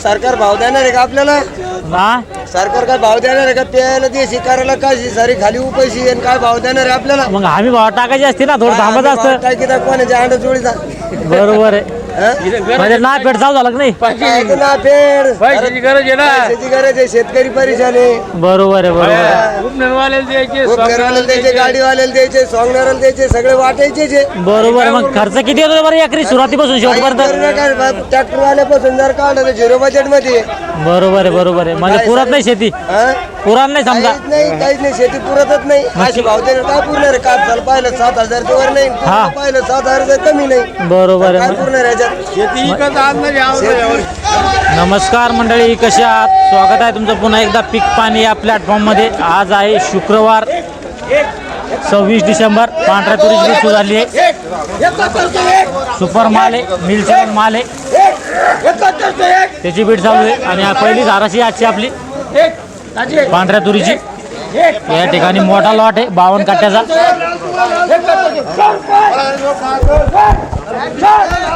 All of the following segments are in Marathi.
सरकार भाव देणार आहे का आपल्याला? हा सरकार काय भाव देणार आहे का? प्यायला देशी करायला काय सारी खाली उपाशी आणि काय भाव देणार आहे आपल्याला? मग आम्ही भाव टाकायचे असते ना, थोडं थांबत असतं. काय किती कोणाच्या अंडा जोडीचा बरोबर आहे. म्हणजे ना पेट चालू झालं की नाही? ना पेड पैशाची गरज आहे ना. पैशाची गरज आहे. शेतकरी परेशान आहे. बरोबर आहे, बरोबर आहे. उपनरवाल्याला द्यायचे, घरवाल्याला द्यायचे, गाडीवाल्याला द्यायचे, सोंगणाऱ्याला द्यायचे, सगळे वाटायचे. बरोबर. मग खर्च किती येतो बरं एकरी सुरुवातीपासून शेवटपर्यंत? ट्रॅक्टर वाल्यापासून जर काढलं झिरो बजेट मध्ये. बरोबर आहे, बरोबर आहे. म्हणजे पुरत नाही शेती, पुराण नाही समजा. काहीच नाही, शेती पुरतच नाही. अशी भाव देणार काय पुरणार आहे? काप झालं पाहिलं 7,000 वर नाही, पाहिलं 7,000 कमी नाही. बरोबर काय आहे. पुरणार याच्यात? शेती इकत आणणार यावर. नमस्कार मंडळी, कसे आहात? स्वागत आहे तुमचं पुन्हा एकदा पीक पाणी या प्लॅटफॉर्ममध्ये. आज आहे शुक्रवार 26 डिसेंबर. पांढऱ्या तुरीची बीट झाली आहे. सुपर माल आहे, मिलचलन माल आहे, त्याची बीट चालू आहे. आणि हा पहिली धाराशी आजची आपली पांढऱ्या तुरीची. या ठिकाणी मोठा लॉट आहे 52 कट्ट्याचा.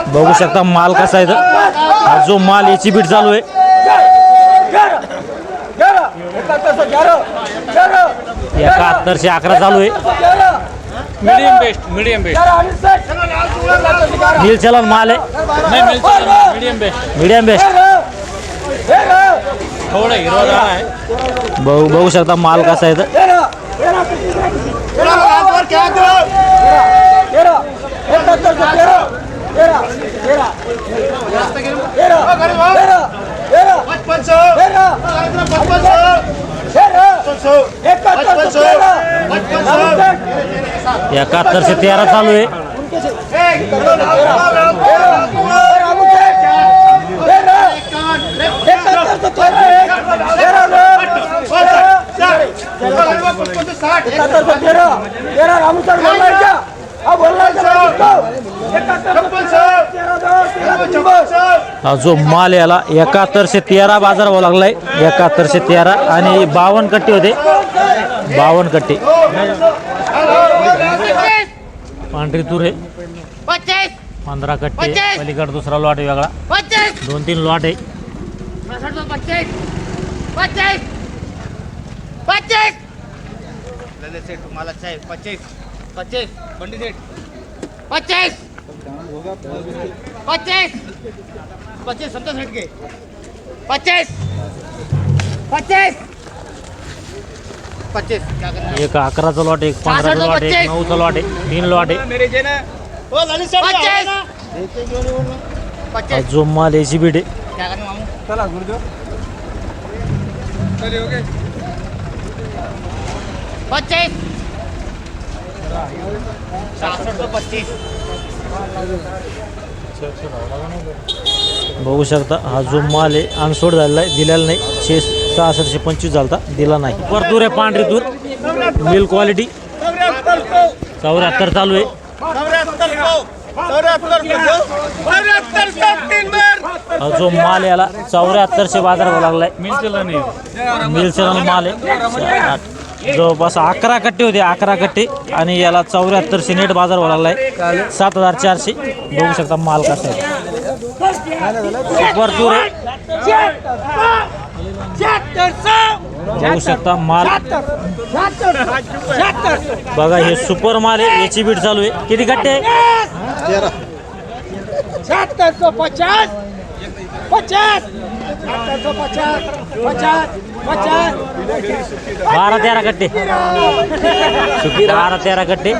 बघू शकता माल कसा आहे. हा जो माल याची बीट चालू आहे. एका 7111 चालू आहे. मीडियम बेस्ट मिलचलन माल आहे. मीडियम बेस्ट थोडं हिरवा आहे. बघू शकता माल कसा आहे. एका 7113 चालू आहे. हा जो माल याला 7113 बाजार भाव लागलाय. 7113 आणि 52 कट्टे होते. 52 कट्टे पांढरी तूर आहे. 15 कट्टे. पलीकडे दुसरा लॉट आहे वेगळा. 2-3 लॉट आहे. 1 11चा लॉट आहे, 1 15चा लॉट आहे, 1 9चा लॉट आहे, 3 लॉट आहे. जो माल याची बीट आहे. बघू शकता हा जो माल आहे अनसोड झालेला आहे, दिलेला नाही. 6625 झालता, दिला नाही. वर तूर आहे पांढरी तूर, मिल क्वालिटी. 74 चालू आहे. हा जो माल याला 7400 बाजार भाव लागलाय. मिलचलन माल आहे. जवळपास 11 कट्टे होते, 11 कट्टे. आणि याला 7400 नेट बाजार भाव लागलाय. 7400. बघू शकता माल कसा आहे. सुपर तूर आहे. बघू शकता माल बघा. हे सुपर माल आहे, याची बीट चालू आहे. किती कट्टे आहे? 12-13 कट्टे. 12-13 कट्टे.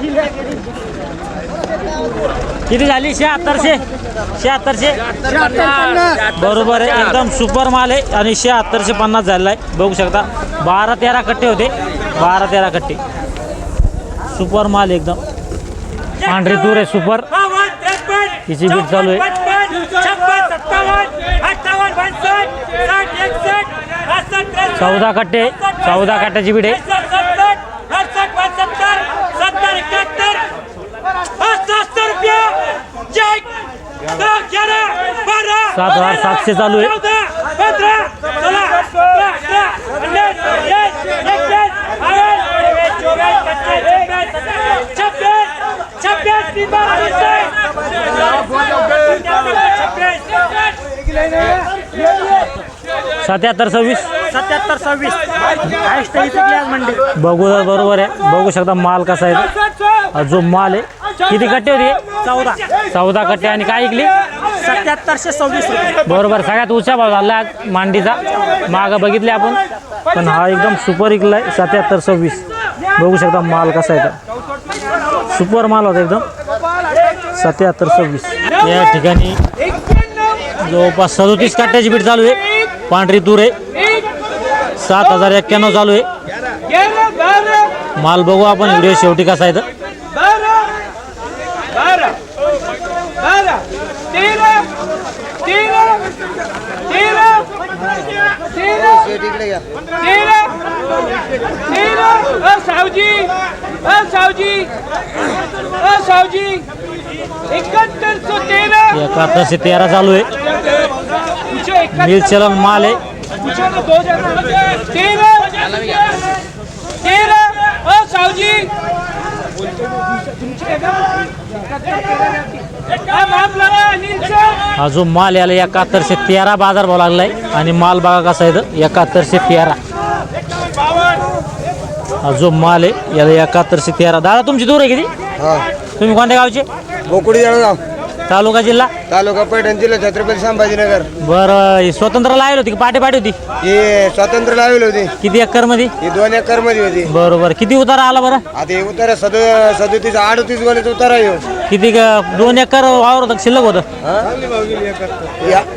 किती झाली? 7600. बरोबर आहे, एकदम सुपर माल आहे. आणि 7650 झालेला आहे. बघू शकता 12-13 कट्टे होते. 12-13 कट्टे. सुपर माल एकदम. पांढरी तूर आहे सुपर, तिची बीट चालू आहे. 14 कट्टे. 14 कट्ट्याची बीट आहे. 7700 चालू आहे. 7726 7726 हायस्ट इथे आज मंडी बघू बरोबर आहे. बघू शकता माल कसा आहे. हा जो माल आहे किती कट्टे होते? 14 कट्टे. आणि काय ऐकली? 7726 रुपये. बरोबर. सगळ्यात उंचा भाव झाला आज मांडीचा. मागं बघितले आपण, पण हा एकदम सुपर इकलाय 7726. बघू शकता माल कसा आहे. सुपर माल होता एकदम 7726. या ठिकाणी जवळपास 37 कट्ट्याची बीट चालू आहे. पांढरी तूर आहे 7091 चालू आहे. माल बघू आपण व्हिडिओ शेवटी कसा आहे. तिकडे घ्या. एकाहत्तर से 13 चालू आहे. मिल चलन माल आहे. हा जो माल याला 71 से 13 बाजार भाव लागलाय. आणि माल बघा कसा आहे. 71 से 13 हा जो माल आहे याला 71 से 13. दादा तुमची दूर आहे किती? हा तुम्ही कोणत्या गावचे? बोकुडी जळगाव तालुका जिल्हा? तालुका पैठण जिल्हा छत्रपती संभाजीनगर. बरं. स्वतंत्र लावली होती की पाटे होती? हे स्वातंत्र्य लावली होती. किती एकर मध्ये? ही 2 एकर मध्ये होती. बरोबर. किती उतारा आला बरं? आता हे उतारा 37 38 गोण्याचा उतारा येऊ. किती 2 एकर वावर होतं शिल्लक होतं?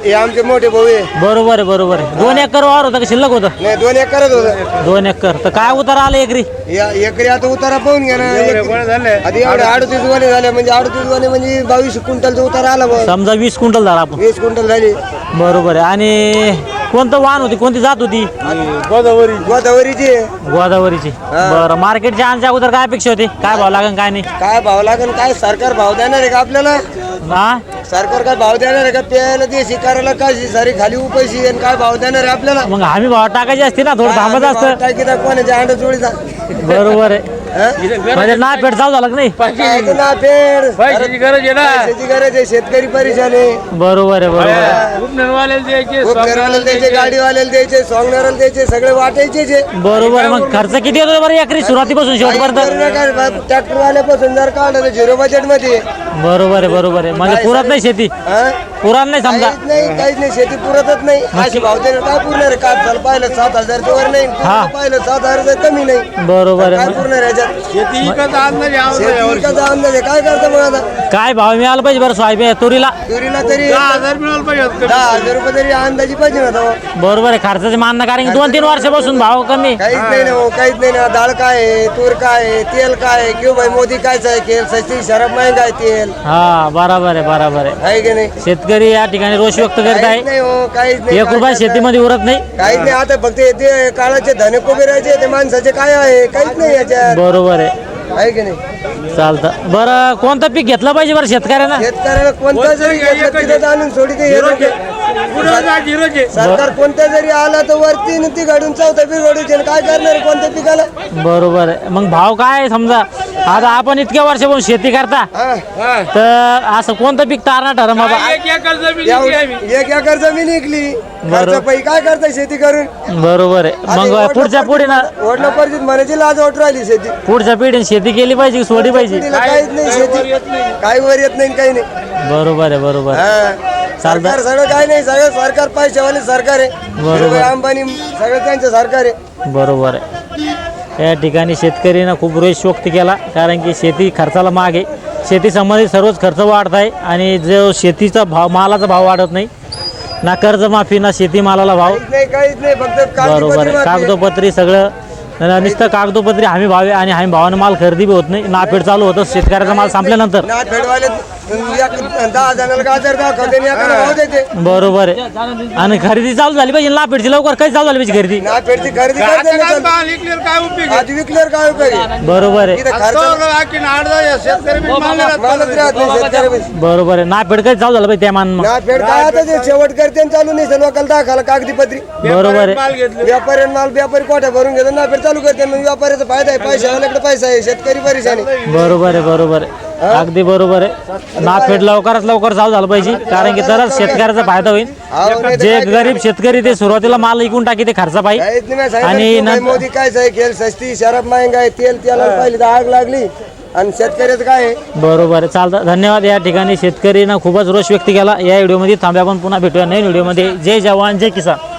हे आमचे मोठे भाऊ आहे. बरोबर आहे. बरोबर आहे. 2 एकर वावर होतं का शिल्लक होतं? नाही 2 एकरच होतं. 2 एकर. तर काय उतारा आला एकरी? या एकरी आता उतारा पाहून घ्या ना. आधी एवढे 38 गोणे झाले म्हणजे 38 गोणे म्हणजे 22 क्विंटलचा उतारा आला बघ. समजा 20 क्विंटल झाला आपण. 20 क्विंटल झाली. बरोबर आहे. आणि कोणतं वाहन होती? कोणती जात होती? गोदावरीची आहे. गोदावरीची. बरं. मार्केटच्या आणच्या अगोदर काय अपेक्षा होती? काय भाव लागेल काय नाही? काय भाव लागेल? काय सरकार भाव देणार आहे का आपल्याला? हा सरकार काय भाव देणार आहे का? प्यायला ते शिकारायला काय सारी खाली उपाशी आणि काय भाव देणार आहे आपल्याला? मग हमी भाव टाकायची असते ना. थोडं थांबत असतं. काय किती कोणाच्या अंडा चोळीचा बरोबर आहे. म्हणजे ना पेट चालू झालं का नाही? ना पेड पैशाची गरज आहे ना. पैशाची गरज आहे. शेतकरी परेशान आहे. बरोबर आहे. बरोबर आहे. उपनरवाल्याला द्यायचे, खूप घरवाल्याला द्यायचे, गाडीवाल्याला द्यायचे, सोंगणाऱ्याला द्यायचे, सगळे वाटायचे. बरोबर. मग खर्च किती होतो बरं एकरी सुरुवातीपासून शेवटपर्यंत? ट्रॅक्टर वाल्यापासून जर काढलं 0 बजेट मध्ये. बरोबर आहे. बरोबर आहे. म्हणजे पुरत नाही शेती? पुराण नाही समजा? काहीच नाही. शेती पुरतच नाही. अशी भाव देणार काय पुरणार आहे? काप झालं पाहिलं 7,000 वर नाही. हा. पाहिलं 7,000 कमी नाही. बरोबर काय आहे. पुरणार याच्यात? शेती विकत आणणं जे आवडतं शेती यावर्षी. विकायचा अंदाज आहे. काय करतं मग आता? काय भाव मिळाला पाहिजे बरं सोयाबीन तुरीला? तुरीला तरी 10,000 मिळालं पाहिजे होतं. 10,000 रुपये तरी अंदाजी पाहिजे ना तो. बरोबर आहे. खर्चाचे मानणं कारण की 2-3 वर्षापासून भाव कमी. काहीच नाही ना हो, काहीच नाही ना. डाळ काय आहे, तूर काय आहे, तेल काय आहे? क्यों भाई मोदी कायच आहे? केल सस्ती शराब महंगा आहे तेल. हा बरोबर आहे. बरोबर आहे. आहे की नाही? शेतकरी या ठिकाणी रोष व्यक्त करत काहीच आहे. नाही हो, काहीच नाही. 1 रुपया शेतीमध्ये उरत नाही. काहीच नाही. आता फक्त ते काळाचे धने कोबेरायचे ते माणसाचे काय आहे? काहीच नाही याच्यात. बरोबर आहे. आहे की नाही? चालतं. बरं कोणतं पीक घेतलं पाहिजे बरं शेतकऱ्यांना? शेतकऱ्याला कोणता जरी घेतलं तिथं आणून सोडी ते हे नको. पुढं जा, झिरोचे. सरकार कोणत्या जरी आला तर वरती न ती गाडून चौथा पीक ओढूचे. काय करणार कोणत्या पिकाला? बरोबर आहे. मग भाव काय आहे समजा आता आपण इतक्या वर्षापासून शेती करता हा. हा. तर असं कोणतं पीक तारणार ठरलं बाबा? 1 एकर जमीन घेतली आम्ही. 1 एकर जमीन विकली. बरोबर. खर्च पै काय करता शेती करून? बरोबर आहे. मग पुढच्या पिढीनं ओढणं परिचित म्हणायची लाज वाटू राहिली शेती. पुढच्या पिढीने शेती केली पाहिजे की सोडली पाहिजे? पिढीला काहीच नाही शेती. काही वर येत नाही काही नाही. बरोबर आहे. बरोबर आहे. हा. सरकार सगळं काय नाही. सगळं सरकार पैशावाले सरकार आहे. बरोबर. अंबानी सगळं त्यांचं सरकार आहे. बरोबर आहे. या ठिकाणी शेतकरीनं खूप रोष व्यक्त केला कारण की शेती खर्चाला माग आहे. शेती संबंधित सर्वच खर्च वाढत आहे आणि जो शेतीचा भाव मालाचा भाव वाढत नाही. ना कर्जमाफी ना शेतीमालाला भाव. काहीच नाही. फक्त बरोबर आहे. कागदोपत्री सगळं नुसतं कागदोपत्री हमी भाव आहे आणि हमी भावाने माल खरेदी बी होत नाही. नाफेड चालू होतं शेतकऱ्याचा माल संपल्यानंतर. ना फेडवाले 10 जणांना गाजर दाखवते आणि एकाला भाव देते. बरोबर आहे. आणि खरेदी चालू झाली पाहिजे नाफेडची लवकर काही चालू झाली पाहिजे खरेदी. ना फेडची खरेदी आता करते काय ना. माल विकल्यावर काय उपयोग आहे? आज विकल्यावर काय उपयोग आहे? बरोबर आहे. इथं खर्च तो आणखीन 8-10 शेतकरी बी मालच मालच राहत नाही शेतकरी. बरोबर आहे. नाफेड काही चालू झालं पाहिजे त्या मान मग. ना फेड काय आता ते शेवट करते आणि चालू नाही. लोकांना दाखवला कागदीपत्री. बरोबर आहे. माल घेतले. व्यापारी कोठ्या भरून घेतो ना फेड चालू करते. मग व्यापाऱ्याचा फायदा आहे. पैशावाल्याकडे पैसा आहे. शेतकरी परेशान आहे. बरोबर आहे. बरोबर आहे. अगदी बरोबर आहे. नाफेड लवकरात लवकर चालू झालं पाहिजे, कारण की तरच शेतकऱ्याचा फायदा होईल. अहो, नाही तर जे काय गरीब शेतकरी ते सुरुवातीला माल विकून टाकी ते खर्च पाहिजे. काहीच नाही, सांगितलं आणि की नंतर- मोदी काय सायकल सस्ती शराब महंगा आहे, तेला पाहिली तर आग लागली आणि शेतकऱ्याचं काय आहे? बरोबर आहे. चालतं, धन्यवाद. या ठिकाणी शेतकरीनं खूपच रोष व्यक्त केला. या व्हिडिओमध्ये थांबे, आपण पुन्हा भेटूया नवीन व्हिडिओमध्ये. जय जवान जय किसान.